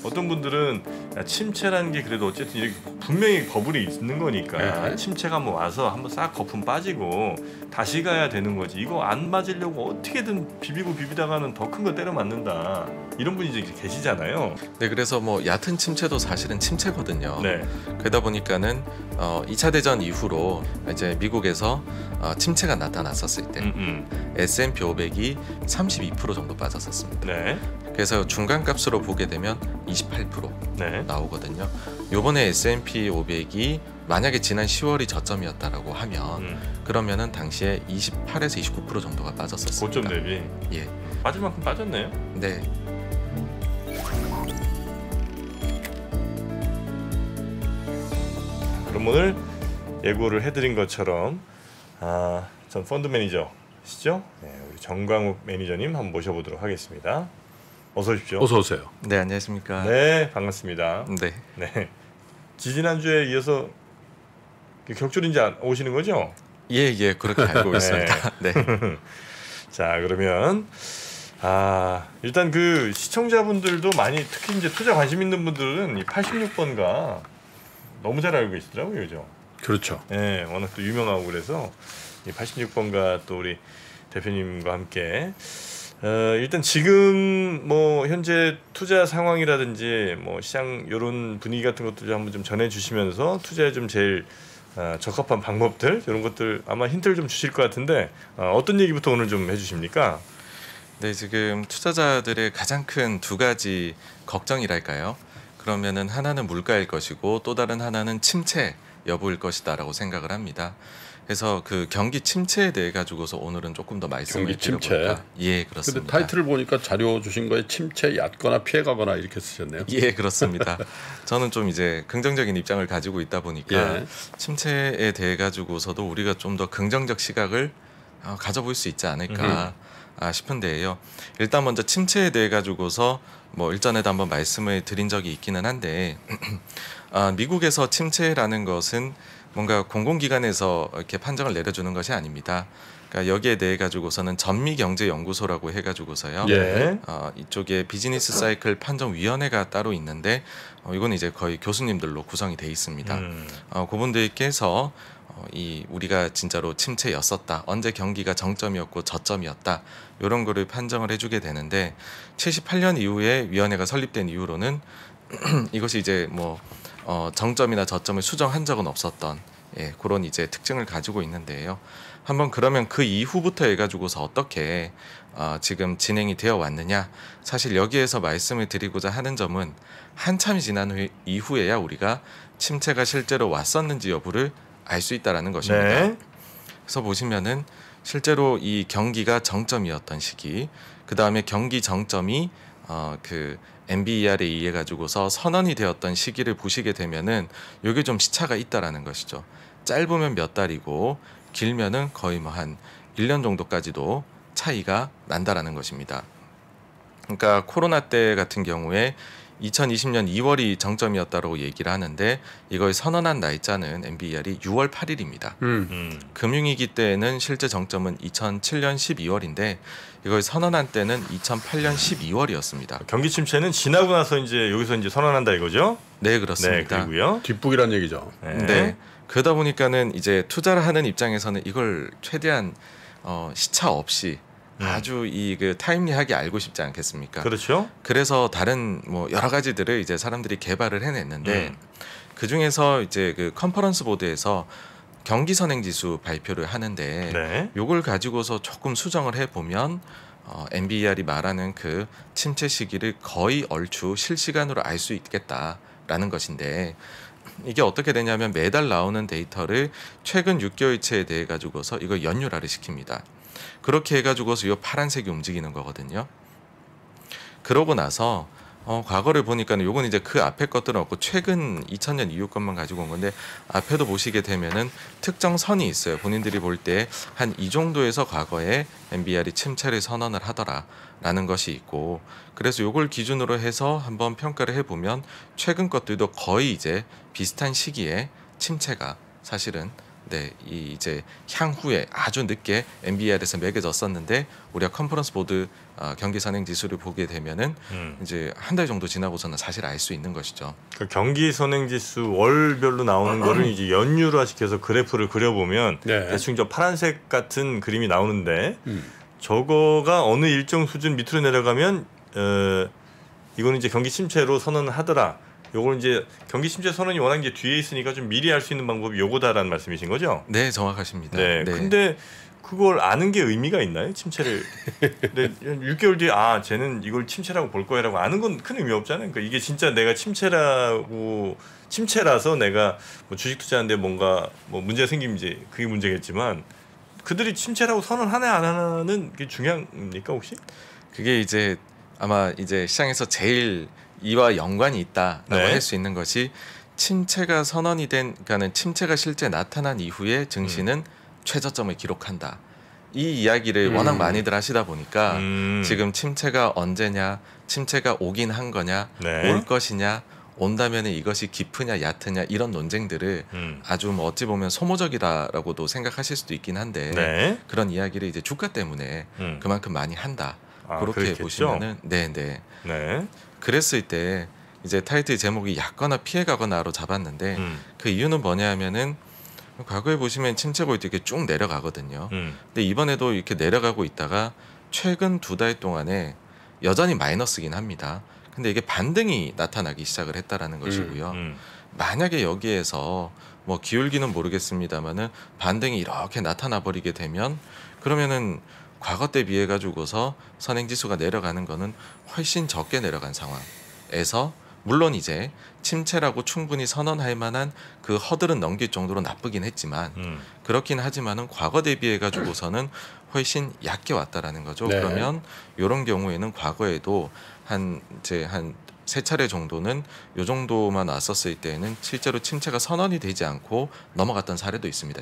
어떤 분들은 야, 침체라는 게 그래도 어쨌든 이렇게 분명히 버블이 있는 거니까 침체가 한번 와서 한번 싹 거품 빠지고 다시 가야 되는 거지. 이거 안 맞으려고 어떻게든 비비고 비비다가는 더 큰 거 때려 맞는다. 이런 분이 이제 계시잖아요. 네, 그래서 뭐 얕은 침체도 사실은 침체거든요. 네. 그러다 보니까는 2차 대전 이후로 이제 미국에서 침체가 나타났었을 때 S&P 500이 32% 정도 빠졌었습니다. 네. 그래서 중간값으로 보게 되면 28% 네. 나오거든요. 요번에 S&P 500이 만약에 지난 10월이 저점이었다라고 하면 그러면은 당시에 28에서 29% 정도가 빠졌었습니다. 고점 대비. 예. 빠질 만큼 빠졌네요. 네. 그럼 오늘 예고를 해드린 것처럼 전 펀드 매니저시죠? 네, 우리 정광욱 매니저님 한번 모셔보도록 하겠습니다. 어서 오십시오. 어서 오세요. 네, 안녕하십니까. 네, 반갑습니다. 네. 네, 지지난주에 이어서 격주인지 오시는 거죠? 예, 그렇게 알고 있습니다. 네. 자, 그러면 일단 그 시청자분들도 많이 특히 이제 투자 관심 있는 분들은 이 86번가 너무 잘 알고 계시더라고요, 그죠? 그렇죠. 네, 워낙 또 유명하고 그래서 이 86번가 또 우리 대표님과 함께 일단 지금 뭐 현재 투자 상황이라든지 뭐 시장 이런 분위기 같은 것들 한번 좀 전해주시면서 투자에 좀 제일 적합한 방법들 이런 것들 아마 힌트를 좀 주실 것 같은데 어떤 얘기부터 오늘 좀 해주십니까? 네, 지금 투자자들의 가장 큰 두 가지 걱정이랄까요? 그러면은 하나는 물가일 것이고 또 다른 하나는 침체 여부일 것이다라고 생각을 합니다. 그래서 그 경기 침체에 대해 가지고서 오늘은 조금 더 말씀을 드려볼까. 예, 그렇습니다. 근데 타이틀을 보니까 자료 주신 거에 침체 얕거나 피해가거나 이렇게 쓰셨네요. 예, 그렇습니다. 저는 좀 이제 긍정적인 입장을 가지고 있다 보니까 침체에 대해 가지고서도 우리가 좀 더 긍정적 시각을 가져볼 수 있지 않을까 싶은데요. 일단 먼저 침체에 대해 가지고서 뭐 일전에도 한번 말씀을 드린 적이 있기는 한데 미국에서 침체라는 것은 뭔가 공공기관에서 이렇게 판정을 내려주는 것이 아닙니다. 그러니까 여기에 대해 가지고서는 전미경제연구소라고 해가지고서요. 이쪽에 비즈니스 사이클 판정위원회가 따로 있는데 이건 이제 거의 교수님들로 구성이 돼 있습니다. 그분들께서 우리가 진짜로 침체였었다, 언제 경기가 정점이었고 저점이었다, 이런 거를 판정을 해주게 되는데 78년 이후에 위원회가 설립된 이후로는 이것이 이제 뭐 정점이나 저점을 수정한 적은 없었던 그런 이제 특징을 가지고 있는데요. 한번 그러면 그 이후부터 해가지고서 어떻게 지금 진행이 되어 왔느냐, 사실 여기에서 말씀을 드리고자 하는 점은 한참이 지난 이후에야 우리가 침체가 실제로 왔었는지 여부를 알 수 있다라는 것입니다. 네. 그래서 보시면은 실제로 이 경기가 정점이었던 시기, 그 다음에 경기 정점이 그 NBER에 의해 가지고서 선언이 되었던 시기를 보시게 되면은 이게 좀 시차가 있다라는 것이죠. 짧으면 몇 달이고 길면은 거의 뭐 한 1년 정도까지도 차이가 난다라는 것입니다. 그러니까 코로나 때 같은 경우에 2020년 2월이 정점이었다고 얘기를 하는데 이걸 선언한 날짜는 NBER이 6월 8일입니다. 금융위기 때는 실제 정점은 2007년 12월인데 이걸 선언한 때는 2008년 12월이었습니다. 경기 침체는 지나고 나서 이제 여기서 이제 선언한다 이거죠? 네, 그렇습니다. 네, 그리고요. 뒷북이란 얘기죠. 네. 그러다 보니까는 이제 투자를 하는 입장에서는 이걸 최대한 시차 없이 아주 그 타임리하게 알고 싶지 않겠습니까? 그렇죠. 그래서 다른 뭐 여러 가지들을 이제 사람들이 개발을 해냈는데 그 중에서 이제 그 컨퍼런스 보드에서 경기 선행 지수 발표를 하는데 요걸 가지고서 조금 수정을 해 보면 NBER이 말하는 그 침체 시기를 거의 얼추 실시간으로 알 수 있겠다라는 것인데, 이게 어떻게 되냐면 매달 나오는 데이터를 최근 6개월치에 대해 가지고서 이걸 연율화를 시킵니다. 그렇게 해가지고서 이 파란색이 움직이는 거거든요. 그러고 나서 과거를 보니까는 요건 이제 그 앞에 것들은 없고 최근 2000년 이후 것만 가지고 온 건데, 앞에도 보시게 되면은 특정 선이 있어요. 본인들이 볼 때 한 이 정도에서 과거에 NBER이 침체를 선언을 하더라라는 것이 있고, 그래서 요걸 기준으로 해서 한번 평가를 해보면 최근 것들도 거의 이제 비슷한 시기에 침체가 사실은 이제 향후에 아주 늦게 NBER에서 매겨졌었는데 우리가 컨퍼런스 보드 경기 선행 지수를 보게 되면은 이제 한 달 정도 지나고서는 사실 알 수 있는 것이죠. 그 경기 선행 지수 월별로 나오는 거를 이제 연율화시켜서 그래프를 그려보면 네. 대충 저 파란색 같은 그림이 나오는데 저거가 어느 일정 수준 밑으로 내려가면 이거는 이제 경기 침체로 선언하더라. 요걸 이제 경기 침체 선언이 워낙 이제 뒤에 있으니까 좀 미리 알 수 있는 방법이 요거다라는 말씀이신 거죠? 네, 정확하십니다. 네. 근데 그걸 아는 게 의미가 있나요? 침체를. 근데 6개월 뒤에 쟤는 이걸 침체라고 볼 거야라고 아는 건 큰 의미 없잖아요. 그러니까 이게 진짜 내가 침체라서 내가 뭐 주식 투자하는데 뭔가 뭐 문제가 생기면 이제 그게 문제겠지만 그들이 침체라고 선언하냐 안 하냐는 게 중요합니까 혹시? 그게 이제 아마 이제 시장에서 제일 이와 연관이 있다라고 네. 할 수 있는 것이 침체가 선언이 된, 그러니까는 침체가 실제 나타난 이후에 증시는 최저점을 기록한다. 이 이야기를 워낙 많이들 하시다 보니까 지금 침체가 언제냐, 침체가 오긴 한 거냐, 네. 올 것이냐, 온다면 이것이 깊으냐 얕으냐 이런 논쟁들을 아주 뭐 어찌 보면 소모적이다라고도 생각하실 수도 있긴 한데 네. 그런 이야기를 이제 주가 때문에 그만큼 많이 한다. 그렇게 그렇겠죠? 보시면은 네. 네. 그랬을 때 이제 타이틀 제목이 약거나 피해가거나로 잡았는데 그 이유는 뭐냐 하면은 과거에 보시면 침체 볼 때 이렇게 쭉 내려가거든요. 근데 이번에도 이렇게 내려가고 있다가 최근 2달 동안에 여전히 마이너스긴 합니다. 근데 이게 반등이 나타나기 시작을 했다라는 것이고요. 만약에 여기에서 뭐 기울기는 모르겠습니다만은 반등이 이렇게 나타나 버리게 되면 그러면은 과거 때 비해 가지고서 선행지수가 내려가는 거는 훨씬 적게 내려간 상황에서 물론 이제 침체라고 충분히 선언할 만한 그 허들은 넘길 정도로 나쁘긴 했지만 그렇긴 하지만은 과거 대비해 가지고서는 훨씬 얕게 왔다라는 거죠. 네. 그러면 이런 경우에는 과거에도 한 3차례 정도는 요 정도만 왔었을 때에는 실제로 침체가 선언이 되지 않고 넘어갔던 사례도 있습니다.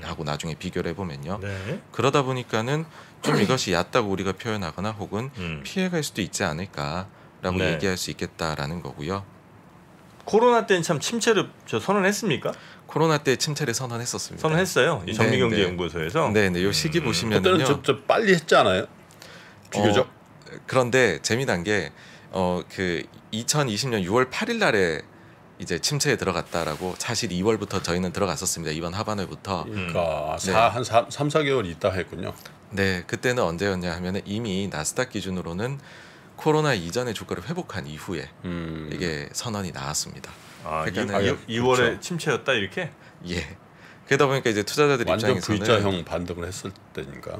하고 나중에 비교를 해보면요. 네. 그러다 보니까는 좀 이것이 얕다고 우리가 표현하거나 혹은 피해갈 수도 있지 않을까라고 네. 얘기할 수 있겠다라는 거고요. 코로나 때는 참 침체를 선언했습니까? 코로나 때 침체를 선언했었습니다. 선언했어요. 이 정미경제연구소에서. 네, 요 시기 그때는 보시면은요. 저 빨리 했지 않아요? 비교적. 그런데 재미난 게 그 2020년 6월 8일 날에 이제 침체에 들어갔다라고 사실 2월부터 저희는 들어갔었습니다. 이번 하반월부터. 그러니까 네. 한 3, 4개월 있다 했군요. 네, 그때는 언제였냐 하면은 이미 나스닥 기준으로는 코로나 이전의 주가를 회복한 이후에 이게 선언이 나왔습니다. 그러니까는 2월에 그렇죠. 침체였다 이렇게? 예. 그러다 보니까 이제 투자자들 완전 입장에서는 V자형 반등을 했을 때니까.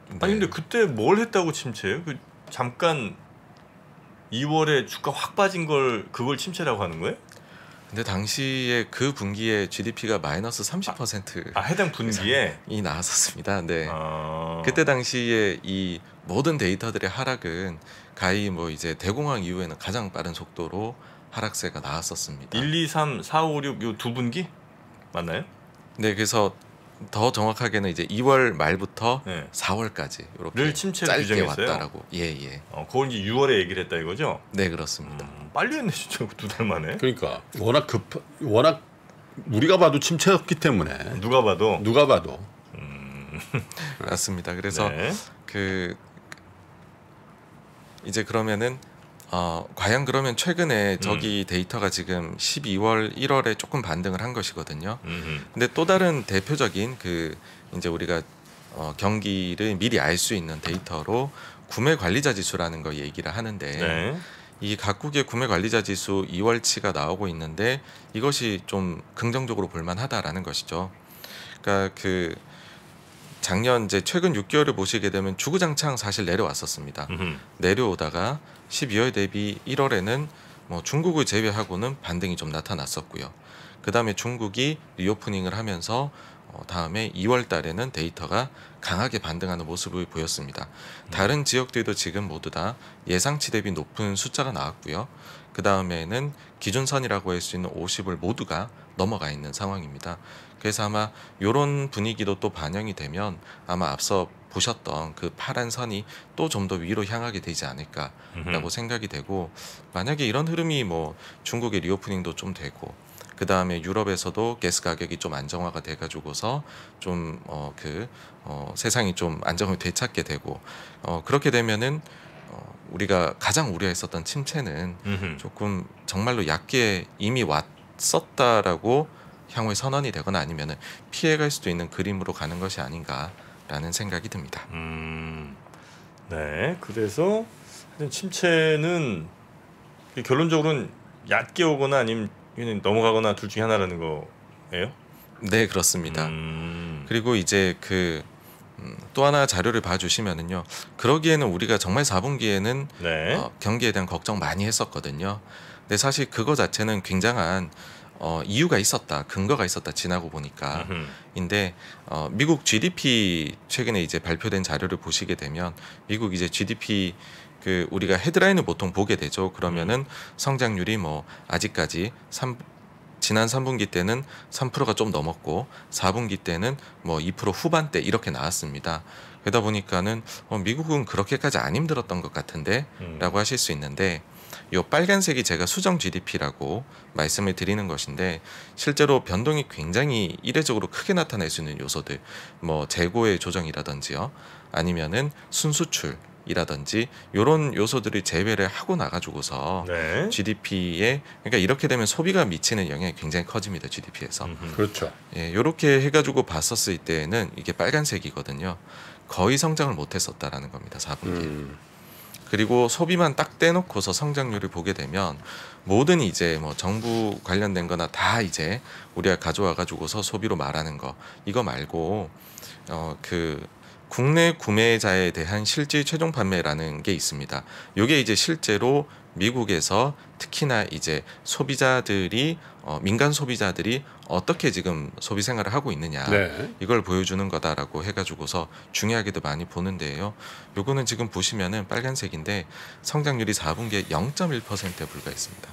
네. 아니 근데 그때 뭘 했다고 침체예요? 그 잠깐 2월에 주가 확 빠진 걸 그걸 침체라고 하는 거예요? 근데 당시에 그 분기에 GDP가 마이너스 30% 해당 분기에 이 나왔었습니다. 네. 아... 그때 당시에 이 모든 데이터들의 하락은 가히 뭐 이제 대공황 이후에는 가장 빠른 속도로 하락세가 나왔었습니다. 1, 2, 3, 4, 5, 6 요 두 분기 맞나요? 네, 그래서 더 정확하게는 이제 2월 말부터 네. 4월까지 이렇게 를 침체로 짧게 규정했어요? 왔다라고. 예. 그걸 이제 6월에 얘기를 했다 이거죠? 네, 그렇습니다. 빨리 했네 진짜 2달 만에. 그러니까 워낙 우리가 봐도 침체였기 때문에 누가 봐도. 맞습니다. 그래서 네. 그 이제 그러면은 과연 그러면 최근에 저기 데이터가 지금 12월, 1월에 조금 반등을 한 것이거든요. 근데 또 다른 대표적인 그 이제 우리가 경기를 미리 알 수 있는 데이터로 구매 관리자 지수라는 거 얘기를 하는데 네. 이 각국의 구매 관리자 지수 2월치가 나오고 있는데 이것이 좀 긍정적으로 볼만하다라는 것이죠. 그러니까 그 작년 이제 최근 6개월을 보시게 되면 주구장창 사실 내려왔었습니다. 내려오다가 12월 대비 1월에는 뭐 중국을 제외하고는 반등이 좀 나타났었고요. 그 다음에 중국이 리오프닝을 하면서 다음에 2월 달에는 데이터가 강하게 반등하는 모습을 보였습니다. 다른 지역들도 지금 모두 다 예상치 대비 높은 숫자가 나왔고요. 그 다음에는 기준선이라고 할 수 있는 50을 모두가 넘어가 있는 상황입니다. 그래서 아마 이런 분위기도 또 반영이 되면 아마 앞서 보셨던 그 파란 선이 또 좀 더 위로 향하게 되지 않을까라고 생각이 되고 만약에 이런 흐름이 뭐 중국의 리오프닝도 좀 되고 그 그 다음에 유럽에서도 가스 가격이 좀 안정화가 돼가지고서 좀 세상이 좀 안정을 되찾게 되고 그렇게 되면은 우리가 가장 우려했었던 침체는 음흠. 조금 정말로 얕게 이미 왔었다라고 향후에 선언이 되거나 아니면은 피해갈 수도 있는 그림으로 가는 것이 아닌가라는 생각이 듭니다. 네. 그래서 하여튼 침체는 결론적으로는 얕게 오거나 아니면 그냥 넘어가거나 둘 중에 하나라는 거예요? 네, 그렇습니다. 그리고 이제 또 하나 자료를 봐주시면은요. 그러기에는 우리가 정말 4분기에는 네. 경기에 대한 걱정 많이 했었거든요. 근데 사실 그거 자체는 굉장한 이유가 있었다, 근거가 있었다 지나고 보니까. 인데 미국 GDP 최근에 이제 발표된 자료를 보시게 되면 미국 이제 GDP 우리가 헤드라인을 보통 보게 되죠. 그러면은 성장률이 뭐 아직까지 지난 3분기 때는 3%가 좀 넘었고 4분기 때는 뭐 2% 후반대 이렇게 나왔습니다. 그러다 보니까는 미국은 그렇게까지 안 힘들었던 것 같은데 라고 하실 수 있는데 요 빨간색이 제가 수정 GDP라고 말씀을 드리는 것인데 실제로 변동이 굉장히 이례적으로 크게 나타날 수 있는 요소들 뭐 재고의 조정이라든지요 아니면은 순수출 이라든지 이런 요소들을 제외를 하고 나가지고서 네. GDP에 그러니까 이렇게 되면 소비가 미치는 영향이 굉장히 커집니다. GDP에서. 그렇죠. 예, 이렇게 해가지고 봤었을 때는 이게 빨간색이거든요. 거의 성장을 못했었다라는 겁니다. 4분기에. 그리고 소비만 딱 떼놓고서 성장률을 보게 되면 모든 이제 뭐 정부 관련된 거나 다 이제 우리가 가져와 가지고서 소비로 말하는 거 이거 말고 국내 구매자에 대한 실질 최종 판매라는 게 있습니다. 이게 이제 실제로 미국에서 특히나 이제 소비자들이 민간 소비자들이 어떻게 지금 소비 생활을 하고 있느냐 네. 이걸 보여주는 거다라고 해가지고서 중요하게도 많이 보는데요. 요거는 지금 보시면은 빨간색인데 성장률이 4분기에 0.1%에 불과했습니다.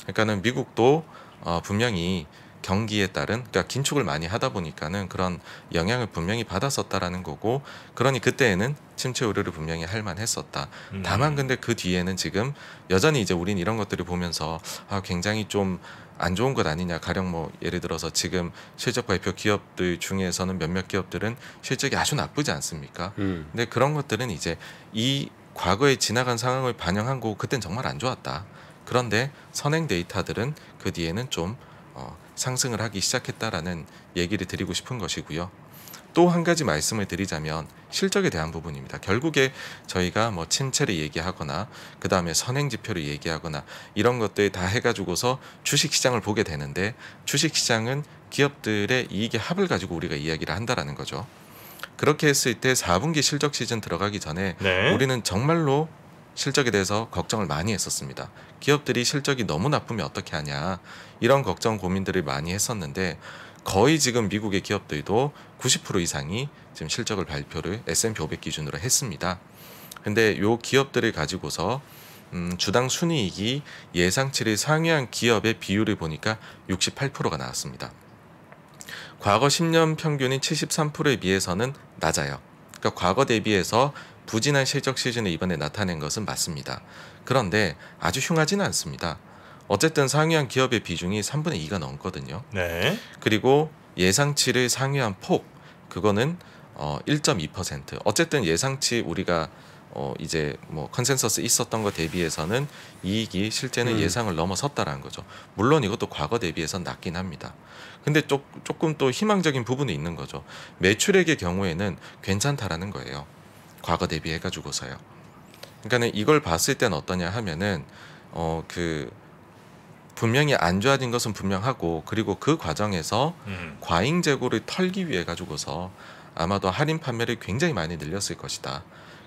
그러니까는 미국도 분명히 경기에 따른 그러니까 긴축을 많이 하다 보니까는 그런 영향을 분명히 받았었다라는 거고 그러니 그때에는 침체 우려를 분명히 할 만했었다. 다만 근데 그 뒤에는 지금 여전히 이제 우린 이런 것들을 보면서 굉장히 좀 안 좋은 것 아니냐 가령 뭐 예를 들어서 지금 실적 발표 기업들 중에서는 몇몇 기업들은 실적이 아주 나쁘지 않습니까? 근데 그런 것들은 이제 이 과거에 지나간 상황을 반영한 거고 그땐 정말 안 좋았다. 그런데 선행 데이터들은 그 뒤에는 좀 상승을 하기 시작했다라는 얘기를 드리고 싶은 것이고요. 또 한 가지 말씀을 드리자면 실적에 대한 부분입니다. 결국에 저희가 뭐 침체를 얘기하거나 그 다음에 선행 지표를 얘기하거나 이런 것들 다 해가지고서 주식시장을 보게 되는데 주식시장은 기업들의 이익의 합을 가지고 우리가 이야기를 한다라는 거죠. 그렇게 했을 때 4분기 실적 시즌 들어가기 전에 네. 우리는 정말로 실적에 대해서 걱정을 많이 했었습니다. 기업들이 실적이 너무 나쁘면 어떻게 하냐 이런 걱정 고민들을 많이 했었는데 거의 지금 미국의 기업들도 90% 이상이 지금 실적을 발표를 S&P 500 기준으로 했습니다. 근데 요 기업들을 가지고서 주당 순이익이 예상치를 상회한 기업의 비율을 보니까 68%가 나왔습니다. 과거 10년 평균인 73%에 비해서는 낮아요. 그러니까 과거 대비해서 부진한 실적 시즌을 이번에 나타낸 것은 맞습니다. 그런데 아주 흉하지는 않습니다. 어쨌든 상회한 기업의 비중이 3분의 2가 넘거든요. 네. 그리고 예상치를 상회한 폭 그거는 1.2%. 어쨌든 예상치 우리가 이제 뭐 컨센서스 있었던 거 대비해서는 이익이 실제는 예상을 넘어섰다라는 거죠. 물론 이것도 과거 대비해서 낮긴 합니다. 근데 조금 또 희망적인 부분이 있는 거죠. 매출액의 경우에는 괜찮다라는 거예요. 과거 대비해가지고서요. 그러니까는 이걸 봤을 땐 어떠냐 하면은 분명히 안 좋아진 것은 분명하고 그리고 그 과정에서 과잉 재고를 털기 위해 가지고서 아마도 할인 판매를 굉장히 많이 늘렸을 것이다.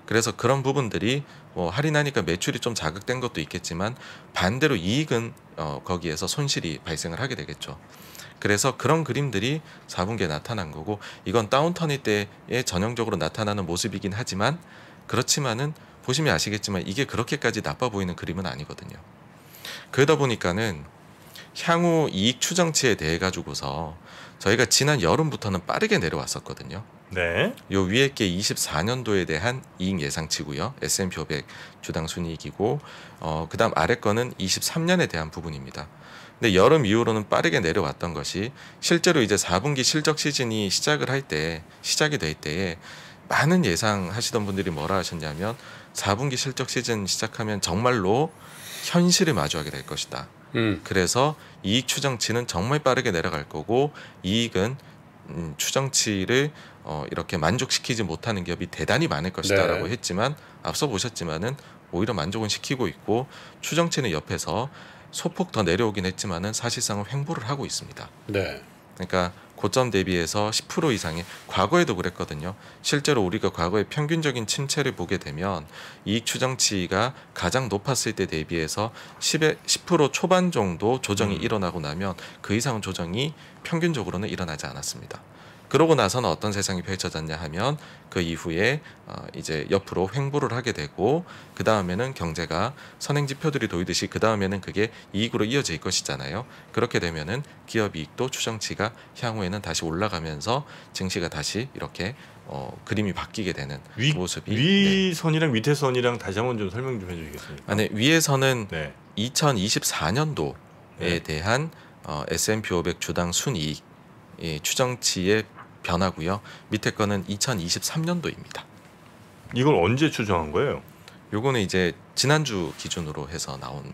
그래서 그런 부분들이 뭐 할인하니까 매출이 좀 자극된 것도 있겠지만 반대로 이익은 거기에서 손실이 발생을 하게 되겠죠. 그래서 그런 그림들이 4분기에 나타난 거고 이건 다운턴일 때에 전형적으로 나타나는 모습이긴 하지만 그렇지만은 보시면 아시겠지만 이게 그렇게까지 나빠 보이는 그림은 아니거든요. 그러다 보니까는 향후 이익 추정치에 대해 가지고서 저희가 지난 여름부터는 빠르게 내려왔었거든요. 네. 요 위에 게 24년도에 대한 이익 예상치고요. S&P 500 주당 순이익이고 그다음 아래 거는 23년에 대한 부분입니다. 근데 여름 이후로는 빠르게 내려왔던 것이 실제로 이제 4분기 실적 시즌이 시작이 될 때에 많은 예상하시던 분들이 뭐라 하셨냐면 4분기 실적 시즌 시작하면 정말로 현실을 마주하게 될 것이다. 그래서 이익 추정치는 정말 빠르게 내려갈 거고 이익은 추정치를 이렇게 만족시키지 못하는 기업이 대단히 많을 것이다라고 네. 했지만 앞서 보셨지만은 오히려 만족은 시키고 있고 추정치는 옆에서 소폭 더 내려오긴 했지만은 사실상은 횡보를 하고 있습니다. 네. 그러니까 고점 대비해서 10% 이상의 과거에도 그랬거든요. 실제로 우리가 과거의 평균적인 침체를 보게 되면 이익 추정치가 가장 높았을 때 대비해서 10% 초반 정도 조정이 일어나고 나면 그 이상 조정이 평균적으로는 일어나지 않았습니다. 그러고 나서는 어떤 세상이 펼쳐졌냐 하면 그 이후에 이제 옆으로 횡보를 하게 되고 그 다음에는 경제가 선행 지표들이 보이듯이 그 다음에는 그게 이익으로 이어질 것이잖아요. 그렇게 되면은 기업 이익도 추정치가 향후에는 다시 올라가면서 증시가 다시 이렇게 그림이 바뀌게 되는 모습이 위 선이랑 밑에 선이랑 다시 한번 좀 설명 좀 해주시겠습니까? 네, 위에서는 네. 2024년도에 네. 대한 S&P 500 주당 순이익 추정치의 변화고요. 밑에 거는 2023년도입니다. 이걸 언제 추정한 거예요? 요거는 이제 지난주 기준으로 해서 나온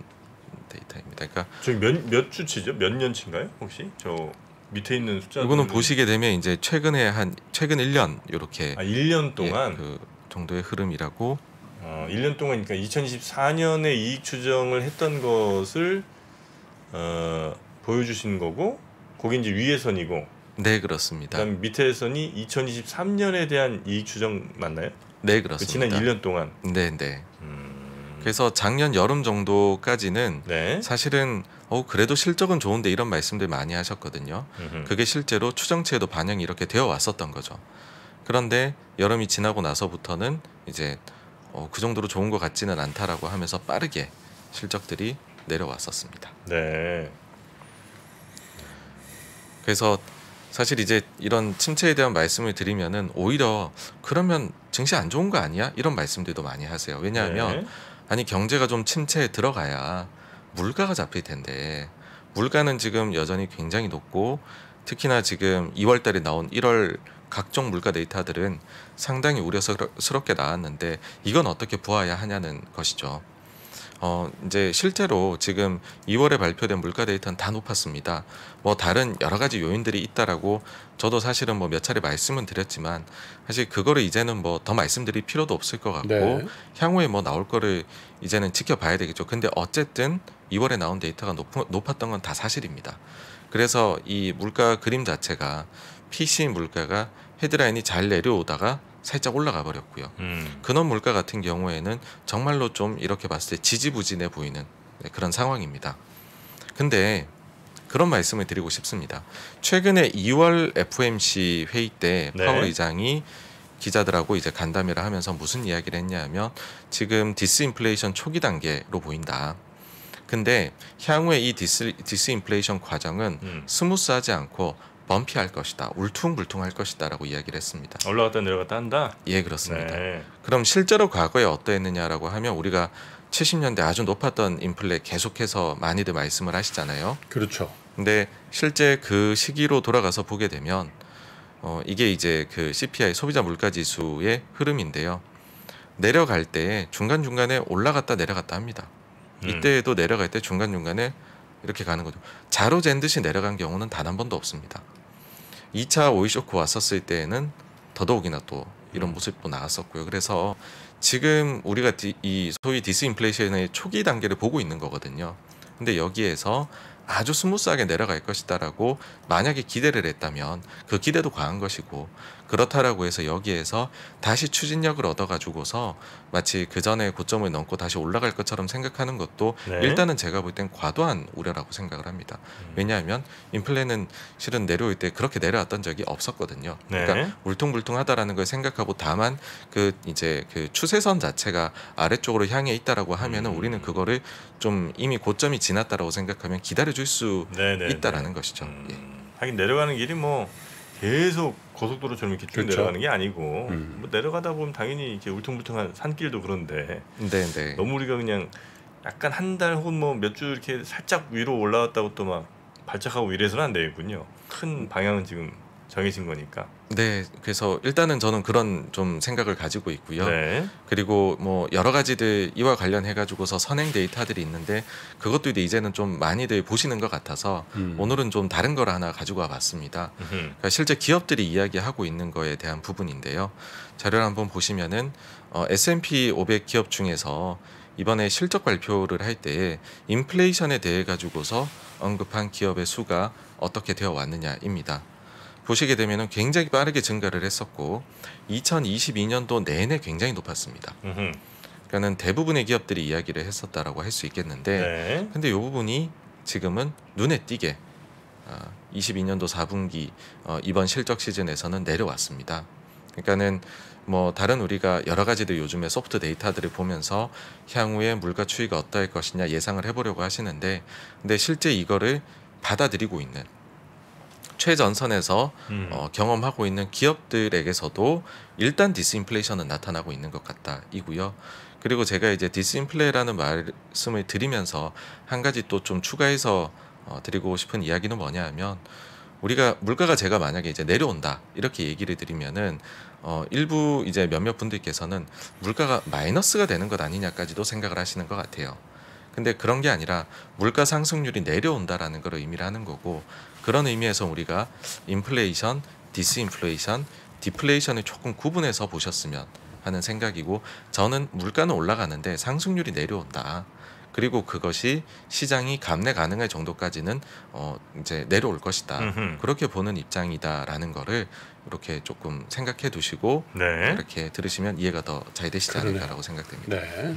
데이터입니다. 그러니까 저기 몇 주치죠? 몇 년치인가요? 혹시 저 밑에 있는 숫자. 이거는 보시게 되면 이제 최근 1년 이렇게 1년 동안 그 정도의 흐름이라고. 1년 동안 그러니까 2024년에 이익 추정을 했던 것을 보여주신 거고, 거기 이제 위에 선이고. 네, 그렇습니다. 그다음 밑에 선이 2023년에 대한 이익 추정 맞나요? 네, 그렇습니다. 지난 1년 동안. 네, 네. 그래서 작년 여름 정도까지는 네. 사실은 그래도 실적은 좋은데 이런 말씀들 많이 하셨거든요. 그게 실제로 추정치에도 반영이 이렇게 되어 왔었던 거죠. 그런데 여름이 지나고 나서부터는 이제 그 정도로 좋은 것 같지는 않다라고 하면서 빠르게 실적들이 내려왔었습니다. 네. 그래서 사실 이제 이런 침체에 대한 말씀을 드리면은 오히려 그러면 증시 안 좋은 거 아니야? 이런 말씀들도 많이 하세요. 왜냐하면 네. 아니 경제가 좀 침체에 들어가야 물가가 잡힐 텐데 물가는 지금 여전히 굉장히 높고 특히나 지금 2월 달에 나온 1월 각종 물가 데이터들은 상당히 우려스럽게 나왔는데 이건 어떻게 보아야 하냐는 것이죠. 이제 실제로 지금 2월에 발표된 물가 데이터는 다 높았습니다. 뭐 다른 여러 가지 요인들이 있다라고 저도 사실은 뭐 몇 차례 말씀은 드렸지만 사실 그거를 이제는 뭐 더 말씀드릴 필요도 없을 것 같고 네. 향후에 뭐 나올 거를 이제는 지켜봐야 되겠죠. 근데 어쨌든 2월에 나온 데이터가 높았던 건 다 사실입니다. 그래서 이 물가 그림 자체가 PC 물가가 헤드라인이 잘 내려오다가 살짝 올라가 버렸고요. 근원 물가 같은 경우에는 정말로 좀 이렇게 봤을 때 지지부진해 보이는 그런 상황입니다. 근데 그런 말씀을 드리고 싶습니다. 최근에 2월 FOMC 회의 때 네. 파월 의장이 기자들하고 이제 간담회를 하면서 무슨 이야기를 했냐면 지금 디스인플레이션 초기 단계로 보인다. 근데 향후에 이 디스인플레이션 과정은 스무스하지 않고 범피할 것이다. 울퉁불퉁할 것이다라고 이야기를 했습니다. 올라갔다 내려갔다 한다. 예, 그렇습니다. 네. 그럼 실제로 과거에 어떠했느냐라고 하면 우리가 70년대 아주 높았던 인플레 계속해서 많이들 말씀을 하시잖아요. 그렇죠. 근데 실제 그 시기로 돌아가서 보게 되면 이게 이제 그 CPI 소비자 물가 지수의 흐름인데요. 내려갈 때 중간중간에 올라갔다 내려갔다 합니다. 이때도 내려갈 때 중간중간에 이렇게 가는 거죠. 자로 잰 듯이 내려간 경우는 단 한 번도 없습니다. 2차 오일 쇼크 왔었을 때에는 더더욱이나 또 이런 모습도 나왔었고요. 그래서 지금 우리가 이 소위 디스인플레이션의 초기 단계를 보고 있는 거거든요. 근데 여기에서 아주 스무스하게 내려갈 것이다라고 만약에 기대를 했다면 그 기대도 과한 것이고 그렇다라고 해서 여기에서 다시 추진력을 얻어가지고서 마치 그 전에 고점을 넘고 다시 올라갈 것처럼 생각하는 것도 네. 일단은 제가 볼 땐 과도한 우려라고 생각을 합니다. 왜냐하면 인플레는 실은 내려올 때 그렇게 내려왔던 적이 없었거든요. 네. 그러니까 울퉁불퉁하다라는 걸 생각하고 다만 그 이제 그 추세선 자체가 아래쪽으로 향해 있다라고 하면은 우리는 그거를 좀 이미 고점이 지났다라고 생각하면 기다려줄 수 네네. 있다라는 것이죠. 예. 하긴 내려가는 길이 뭐 계속 고속도로처럼 이렇게 쭉 그렇죠. 내려가는 게 아니고 뭐 내려가다 보면 당연히 이렇게 울퉁불퉁한 산길도 그런데 네. 너무 우리가 그냥 약간 한 달 혹은 뭐 몇 주 이렇게 살짝 위로 올라왔다고 또 막 발작하고 이래서는 안 되겠군요. 큰 방향은 지금 정해진 거니까. 네, 그래서 일단은 저는 그런 좀 생각을 가지고 있고요. 네. 그리고 뭐 여러 가지들 이와 관련해 가지고서 선행 데이터들이 있는데 그것도 이제는 좀 많이들 보시는 것 같아서 오늘은 좀 다른 걸 하나 가지고 와봤습니다. 그러니까 실제 기업들이 이야기하고 있는 거에 대한 부분인데요. 자료를 한번 보시면은 S&P 500 기업 중에서 이번에 실적 발표를 할 때 인플레이션에 대해 가지고서 언급한 기업의 수가 어떻게 되어 왔느냐입니다. 보시게 되면은 굉장히 빠르게 증가를 했었고 2022년도 내내 굉장히 높았습니다. 그러니까는 대부분의 기업들이 이야기를 했었다라고 할 수 있겠는데, 네. 근데 이 부분이 지금은 눈에 띄게 22년도 4분기 이번 실적 시즌에서는 내려왔습니다. 그러니까는 뭐 다른 우리가 여러 가지들 요즘에 소프트 데이터들을 보면서 향후에 물가 추이가 어떠할 것이냐 예상을 해보려고 하시는데, 근데 실제 이거를 받아들이고 있는 최전선에서 경험하고 있는 기업들에게서도 일단 디스인플레이션은 나타나고 있는 것 같다 이고요. 그리고 제가 이제 디스인플레라는 말씀을 드리면서 한 가지 또 좀 추가해서 드리고 싶은 이야기는 뭐냐 하면, 우리가 물가가 제가 만약에 이제 내려온다 이렇게 얘기를 드리면은 일부 이제 몇몇 분들께서는 물가가 마이너스가 되는 것 아니냐까지도 생각을 하시는 것 같아요. 근데 그런 게 아니라 물가 상승률이 내려온다라는 걸 의미를 하는 거고, 그런 의미에서 우리가 인플레이션, 디스인플레이션, 디플레이션을 조금 구분해서 보셨으면 하는 생각이고, 저는 물가는 올라가는데 상승률이 내려온다. 그리고 그것이 시장이 감내 가능할 정도까지는 이제 내려올 것이다. 그렇게 보는 입장이다라는 거를 이렇게 조금 생각해 두시고 네. 이렇게 들으시면 이해가 더 잘 되시지 않을까라고 생각됩니다. 네.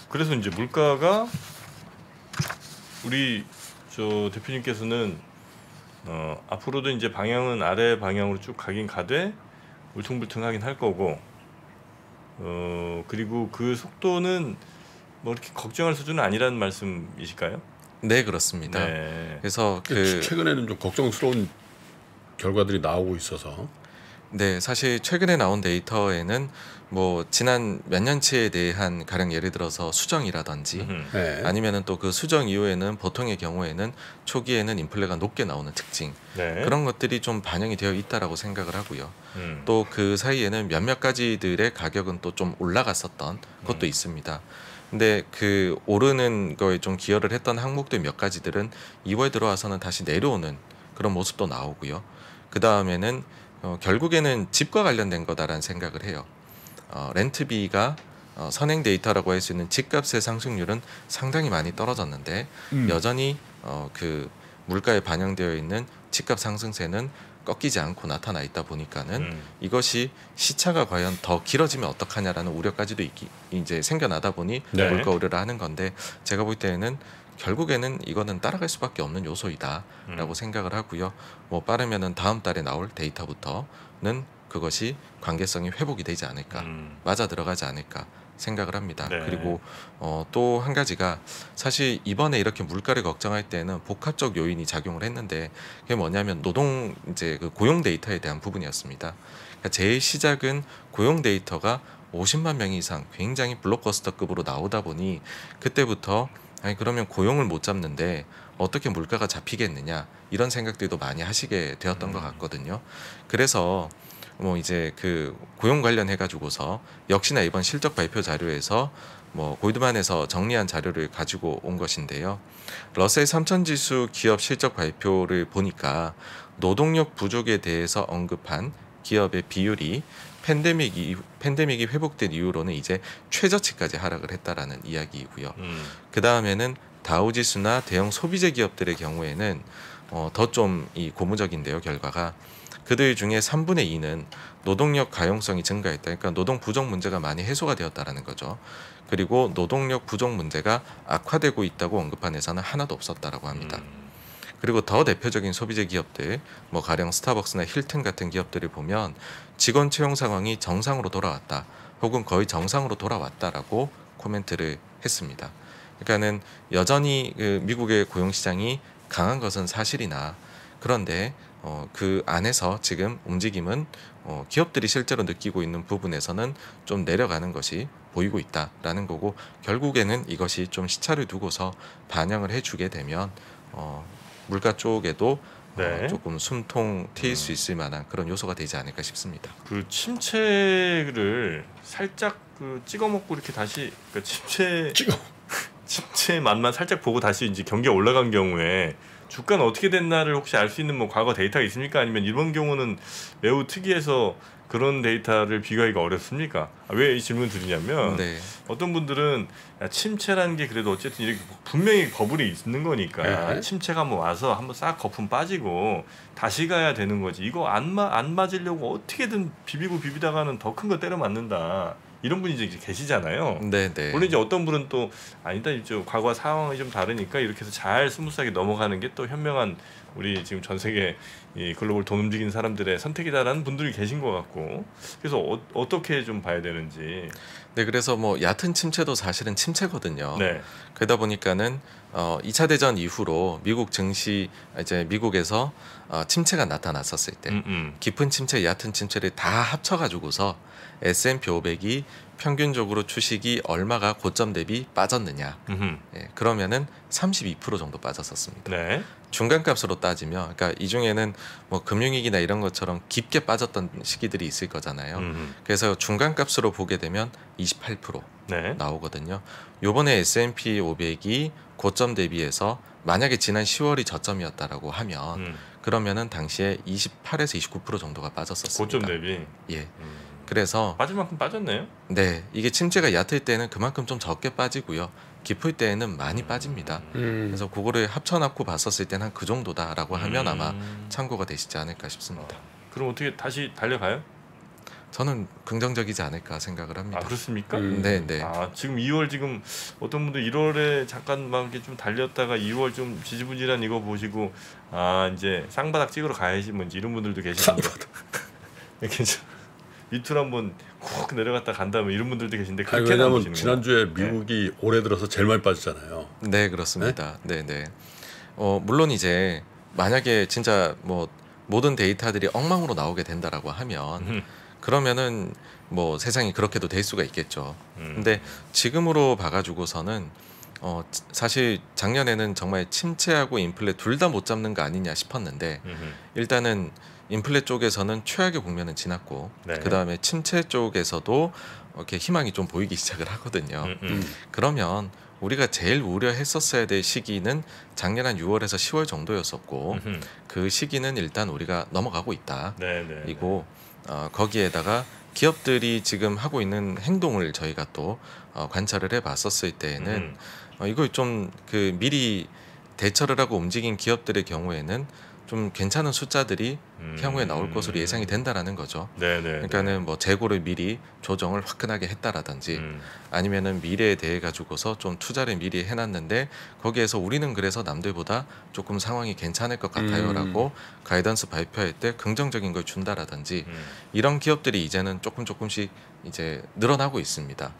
그래서 이제 물가가 우리 저 대표님께서는 앞으로도 이제 방향은 아래 방향으로 쭉 가긴 가되 울퉁불퉁하긴 할 거고, 그리고 그 속도는 뭐 이렇게 걱정할 수준은 아니라는 말씀이실까요? 네, 그렇습니다. 네. 그래서 최근에는 좀 걱정스러운 결과들이 나오고 있어서. 네, 사실 최근에 나온 데이터에는 뭐 지난 몇 년치에 대한 가령 예를 들어서 수정이라든지 네. 아니면은 또 그 수정 이후에는 보통의 경우에는 초기에는 인플레가 높게 나오는 특징, 네. 그런 것들이 좀 반영이 되어 있다라고 생각을 하고요. 또 그 사이에는 몇몇 가지들의 가격은 또 좀 올라갔었던 것도 있습니다. 근데 그 오르는 거에 좀 기여를 했던 항목들 몇 가지들은 2월 들어와서는 다시 내려오는 그런 모습도 나오고요. 그 다음에는 결국에는 집과 관련된 거다라는 생각을 해요. 렌트비가 선행 데이터라고 할 수 있는 집값의 상승률은 상당히 많이 떨어졌는데 여전히 그 물가에 반영되어 있는 집값 상승세는 꺾이지 않고 나타나 있다 보니까는 이것이 시차가 과연 더 길어지면 어떡하냐라는 우려까지도 이제 생겨나다 보니 네. 물가 우려를 하는 건데, 제가 볼 때에는 결국에는 이거는 따라갈 수밖에 없는 요소이다라고 생각을 하고요. 뭐 빠르면은 다음 달에 나올 데이터부터는 그것이 관계성이 회복이 되지 않을까, 맞아 들어가지 않을까 생각을 합니다. 네. 그리고 또 한 가지가, 사실 이번에 이렇게 물가를 걱정할 때는 복합적 요인이 작용을 했는데, 그게 뭐냐면 노동 이제 그 고용 데이터에 대한 부분이었습니다. 그러니까 제일 시작은 고용 데이터가 50만 명 이상 굉장히 블록버스터급으로 나오다 보니 그때부터 아니 그러면 고용을 못 잡는데 어떻게 물가가 잡히겠느냐 이런 생각들도 많이 하시게 되었던 것 같거든요. 그래서 뭐 이제 그 고용 관련해 가지고서 역시나 이번 실적 발표 자료에서 뭐 골드만에서 정리한 자료를 가지고 온 것인데요. 러셀 3000 지수 기업 실적 발표를 보니까 노동력 부족에 대해서 언급한 기업의 비율이 팬데믹이 회복된 이후로는 이제 최저치까지 하락을 했다라는 이야기이고요. 그 다음에는 다우지수나 대형 소비재 기업들의 경우에는 더 좀 이 고무적인데요. 결과가 그들 중에 3분의 2는 노동력 가용성이 증가했다. 그러니까 노동 부족 문제가 많이 해소가 되었다라는 거죠. 그리고 노동력 부족 문제가 악화되고 있다고 언급한 회사는 하나도 없었다라고 합니다. 그리고 더 대표적인 소비재 기업들, 뭐 가령 스타벅스나 힐튼 같은 기업들을 보면 직원 채용 상황이 정상으로 돌아왔다, 혹은 거의 정상으로 돌아왔다라고 코멘트를 했습니다. 그러니까는 여전히 그 미국의 고용 시장이 강한 것은 사실이나 그런데 그 안에서 지금 움직임은 기업들이 실제로 느끼고 있는 부분에서는 좀 내려가는 것이 보이고 있다라는 거고, 결국에는 이것이 좀 시차를 두고서 반영을 해주게 되면 물가 쪽에도 네. 조금 숨통 트일 수 있을 만한 그런 요소가 되지 않을까 싶습니다. 그 침체를 살짝 그 찍어 먹고 이렇게 다시 그 침체 맛만 살짝 보고 다시 이제 경기가 올라간 경우에 주가는 어떻게 됐나를 혹시 알 수 있는 뭐 과거 데이터가 있습니까? 아니면 이번 경우는 매우 특이해서 그런 데이터를 비교하기가 어렵습니까? 왜 이 질문 드리냐면 네. 어떤 분들은 야, 침체라는 게 그래도 어쨌든 이렇게 분명히 버블이 있는 거니까 침체가 한번 와서 한번 싹 거품 빠지고 다시 가야 되는 거지. 이거 안 맞으려고 어떻게든 비비고 비비다가는 더 큰 거 때려 맞는다. 이런 분이 이제 계시잖아요. 네. 물론 이제 어떤 분은 또 아니다, 이제 과거 상황이 좀 다르니까 이렇게 해서 잘 스무스하게 넘어가는 게 또 현명한 우리 지금 전 세계 이 글로벌 돈 움직이는 사람들의 선택이다라는 분들이 계신 것 같고, 그래서 어떻게 좀 봐야 되는지. 네, 그래서 뭐 얕은 침체도 사실은 침체거든요. 네. 그러다 보니까는 2차 대전 이후로 미국 증시 이제 미국에서 침체가 나타났었을 때 깊은 침체, 얕은 침체를 다 합쳐가지고서 S&P 500이 평균적으로 주식이 얼마가 고점 대비 빠졌느냐? 예, 그러면은 32% 정도 빠졌었습니다. 네. 중간값으로 따지면, 그러니까 이 중에는 뭐 금융위기나 이런 것처럼 깊게 빠졌던 시기들이 있을 거잖아요. 그래서 중간값으로 보게 되면 28% 네. 나오거든요. 요번에 S&P 500이 고점 대비해서 만약에 지난 10월이 저점이었다라고 하면 그러면은 당시에 28에서 29% 정도가 빠졌었습니다. 고점 대비. 예. 그래서 빠질 만큼 빠졌네요. 네, 이게 침체가 얕을 때는 그만큼 좀 적게 빠지고요. 깊을 때에는 많이 빠집니다. 그래서 그거를 합쳐놓고 봤었을 때는 한 그 정도다라고 하면 아마 참고가 되시지 않을까 싶습니다. 그럼 어떻게 다시 달려가요? 저는 긍정적이지 않을까 생각을 합니다. 아, 그렇습니까? 네. 아, 지금 2월 지금 어떤 분들 1월에 잠깐만 이렇게 좀 달렸다가 2월 좀 지지부진한 이거 보시고 아, 이제 쌍바닥 찍으러 가야지 뭐 이런 분들도 계시는데 이렇게 밑으로 한번 콕 내려갔다 간 다음에 이런 분들도 계신데 그렇게 왜냐하면 지난주에 미국이 올해 들어서 제일 많이 빠졌잖아요. 네, 그렇습니다. 네. 물론 이제 만약에 진짜 뭐 모든 데이터들이 엉망으로 나오게 된다라고 하면 그러면은 뭐 세상이 그렇게도 될 수가 있겠죠. 근데 지금으로 봐가지고서는 사실 작년에는 정말 침체하고 인플레 둘 다 못 잡는 거 아니냐 싶었는데 일단은 인플레 쪽에서는 최악의 국면은 지났고 네. 그 다음에 침체 쪽에서도 이렇게 희망이 좀 보이기 시작을 하거든요. 그러면 우리가 제일 우려했었어야 될 시기는 작년 한 6월에서 10월 정도였었고 그 시기는 일단 우리가 넘어가고 있다. 그리고 거기에다가 기업들이 지금 하고 있는 행동을 저희가 또 관찰을 해봤었을 때에는 이걸 좀 그 미리 대처를 하고 움직인 기업들의 경우에는 좀 괜찮은 숫자들이 향후에 나올 것으로 예상이 된다라는 거죠. 그러니까는 뭐 재고를 미리 조정을 화끈하게 했다라든지 아니면은 미래에 대해 가지고서 좀 투자를 미리 해놨는데 거기에서 우리는 그래서 남들보다 조금 상황이 괜찮을 것 같아요라고 가이던스 발표할 때 긍정적인 걸 준다라든지 이런 기업들이 이제는 조금씩 이제 늘어나고 있습니다.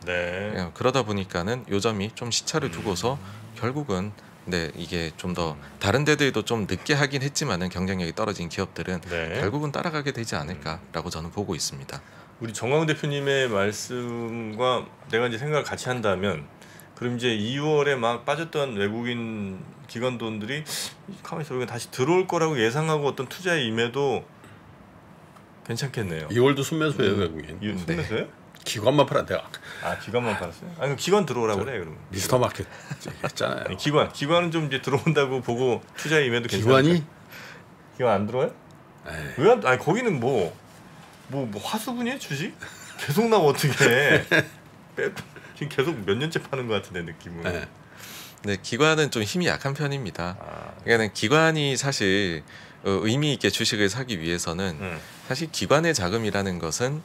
그러다 보니까는 요점이 좀 시차를 두고서 결국은 네, 이게 좀 더 다른 데들도 좀 늦게 하긴 했지만은 경쟁력이 떨어진 기업들은 결국은 따라가게 되지 않을까라고 저는 보고 있습니다. 우리 정광훈 대표님의 말씀과 내가 이제 생각을 같이 한다면 그럼 이제 2월에 막 빠졌던 외국인 기관 돈들이 가만히 있어 보면 다시 들어올 거라고 예상하고 어떤 투자에 임해도 괜찮겠네요. 2월도 순매수예요, 외국인. 순매수예요? 기관만 팔아 내가. 아, 기관만 팔았어요? 아니, 그럼 기관 들어오라고 그래 그러면. 미스터 마켓 했잖아요. 아니, 기관은 좀 이제 들어온다고 보고 투자에 임해도 괜찮아요. 기관 안 들어와요? 왜 안? 아니, 거기는 뭐 화수분이에요, 주식? 계속 나와 어떻게 해? 지금 계속 몇 년째 파는 것 같은데 느낌은. 네, 기관은 좀 힘이 약한 편입니다. 그러니까 기관이 사실 의미 있게 주식을 사기 위해서는 사실 기관의 자금이라는 것은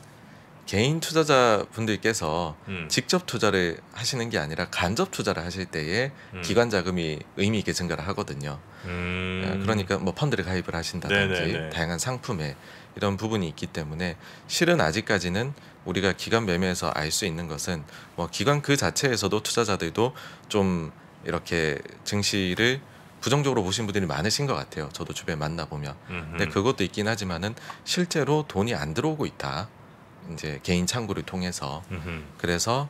개인 투자자분들께서 직접 투자를 하시는 게 아니라 간접 투자를 하실 때에 기관 자금이 의미 있게 증가를 하거든요. 그러니까 뭐 펀드를 가입을 하신다든지 다양한 상품에 이런 부분이 있기 때문에 실은 아직까지는 우리가 기관 매매에서 알 수 있는 것은 뭐 기관 그 자체에서도 투자자들도 좀 이렇게 증시를 부정적으로 보신 분들이 많으신 것 같아요. 저도 주변에 만나보면. 근데 그것도 있긴 하지만은 실제로 돈이 안 들어오고 있다. 이제 개인 창구를 통해서. 그래서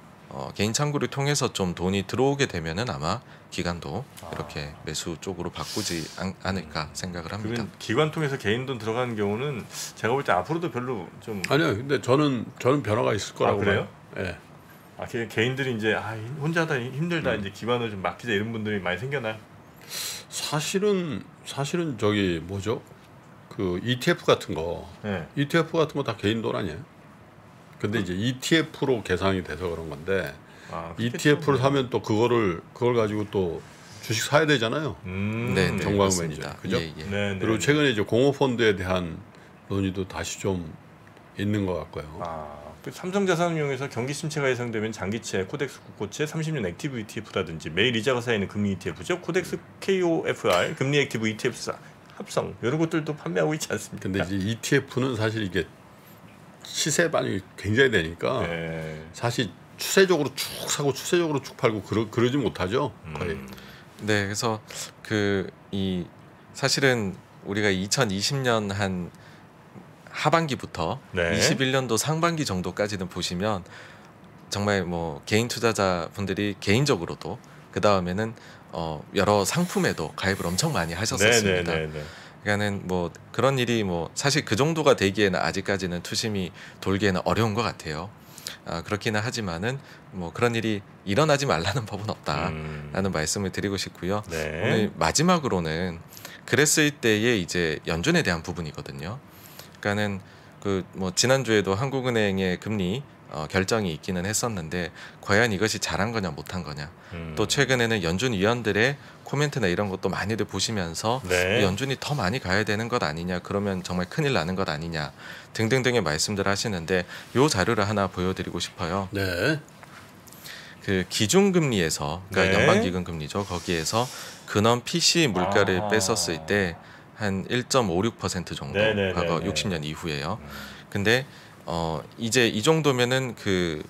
개인 창구를 통해서 좀 돈이 들어오게 되면은 아마 기관도 이렇게 매수 쪽으로 바꾸지 않을까 생각을 합니다. 그러면 기관 통해서 개인 돈 들어가는 경우는 제가 볼 때 앞으로도 별로 좀 아니요. 근데 저는 변화가 있을 거라고 그래요? 봐요. 예. 개인들이 이제 혼자 하다 힘들다 이제 기관을 좀 맡기자 이런 분들이 많이 생겨나요? 사실은 저기 뭐죠? 그 ETF 같은 거, 네. ETF 같은 거 다 개인 돈 아니에요? 근데 이제 ETF로 계산이 돼서 그런 건데 ETF를 사면 또 그걸 가지고 또 주식 사야 되잖아요. 네, 정광 매니저, 그죠? 예, 예. 네, 그리고 최근에 이제 공모펀드에 대한 논의도 다시 좀 있는 것 같고요. 그 삼성자산운용에서 경기 침체가 예상되면 장기채, 코덱스 국고채, 30년 액티브 ETF라든지 매일 이자가 쌓이는 금리 ETF죠. 코덱스 KOFR 금리 액티브 ETF 합성 이런 것들도 판매하고 있지 않습니까? 근데 이제 ETF는 사실 이게 시세 반영이 굉장히 되니까 사실 추세적으로 쭉 사고 추세적으로 쭉 팔고 그러지 못하죠. 거의. 네, 그래서 사실은 우리가 2020년 한 하반기부터 21년도 상반기 정도까지는 보시면 정말 뭐 개인 투자자 분들이 개인적으로도 그 다음에는 여러 상품에도 가입을 엄청 많이 하셨었습니다. 그러니까는 뭐 그런 일이 뭐 사실 그 정도가 되기에는 아직까지는 투심이 돌기에는 어려운 것 같아요. 그렇기는 하지만은 뭐 그런 일이 일어나지 말라는 법은 없다라는 말씀을 드리고 싶고요. 오늘 마지막으로는 그랬을 때의 이제 연준에 대한 부분이거든요. 그러니까는 그 뭐 지난주에도 한국은행의 금리 결정이 있기는 했었는데 과연 이것이 잘한 거냐 못한 거냐. 또 최근에는 연준 위원들의 코멘트나 이런 것도 많이들 보시면서 연준이 더 많이 가야 되는 것 아니냐, 그러면 정말 큰일 나는 것 아니냐 등등등의 말씀들을 하시는데 요 자료를 하나 보여드리고 싶어요. 네. 그 기준금리에서 그러니까 연방기금금리죠. 거기에서 근원 PC 물가를 뺐었을 때 한 1.56% 정도 과거 60년 이후에요. 근데 이제 이 정도면은 그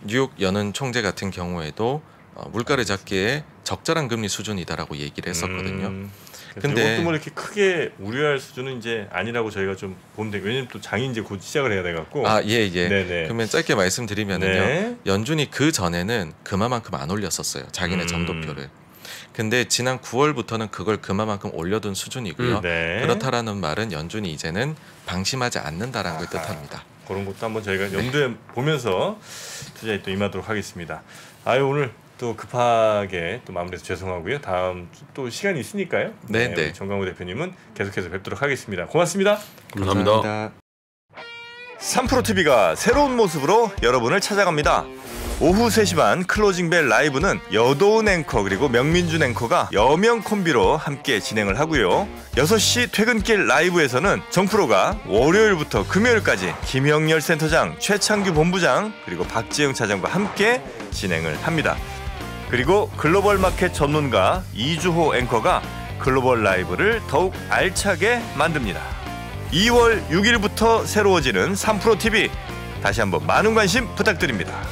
뉴욕 연은 총재 같은 경우에도 물가를 잡기에 적절한 금리 수준이다라고 얘기를 했었거든요. 근데 이것도 뭐 이렇게 크게 우려할 수준은 이제 아니라고 저희가 좀 보면 되고, 왜냐면 또 장이 이제 곧 시작을 해야 돼 갖고. 그러면 짧게 말씀드리면은요. 연준이 그 전에는 그만큼 안 올렸었어요. 자기네 점도표를. 근데 지난 9월부터는 그걸 그만큼 올려둔 수준이고요. 그렇다라는 말은 연준이 이제는 방심하지 않는다라는 걸 뜻합니다. 그런 것도 한번 저희가 염두에 보면서 투자에 또 임하도록 하겠습니다. 오늘 또 급하게 또 마무리해서 죄송하고요. 다음 또 시간이 있으니까요. 네. 정광우 대표님은 계속해서 뵙도록 하겠습니다. 고맙습니다. 감사합니다. 3프로TV가 새로운 모습으로 여러분을 찾아갑니다. 오후 3시 반 클로징벨 라이브는 여도은 앵커 그리고 명민준 앵커가 여명 콤비로 함께 진행을 하고요. 6시 퇴근길 라이브에서는 정프로가 월요일부터 금요일까지 김영렬 센터장, 최창규 본부장 그리고 박지영 차장과 함께 진행을 합니다. 그리고 글로벌 마켓 전문가 이주호 앵커가 글로벌 라이브를 더욱 알차게 만듭니다. 2월 6일부터 새로워지는 3프로TV, 다시 한번 많은 관심 부탁드립니다.